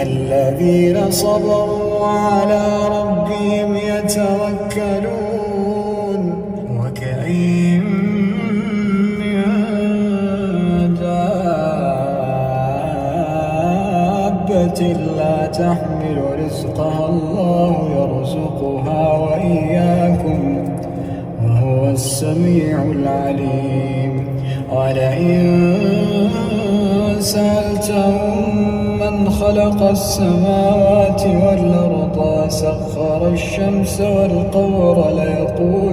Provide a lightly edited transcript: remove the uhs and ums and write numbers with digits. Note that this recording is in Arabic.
الذين صبروا على ربهم يتوكلون وكأين من دابة لا تحمل رزقها الله يرزقها وإياكم وهو السميع العليم. ولئن سألتهم من خلق السماوات والأرض وسخر الشمس والقمر ليقولون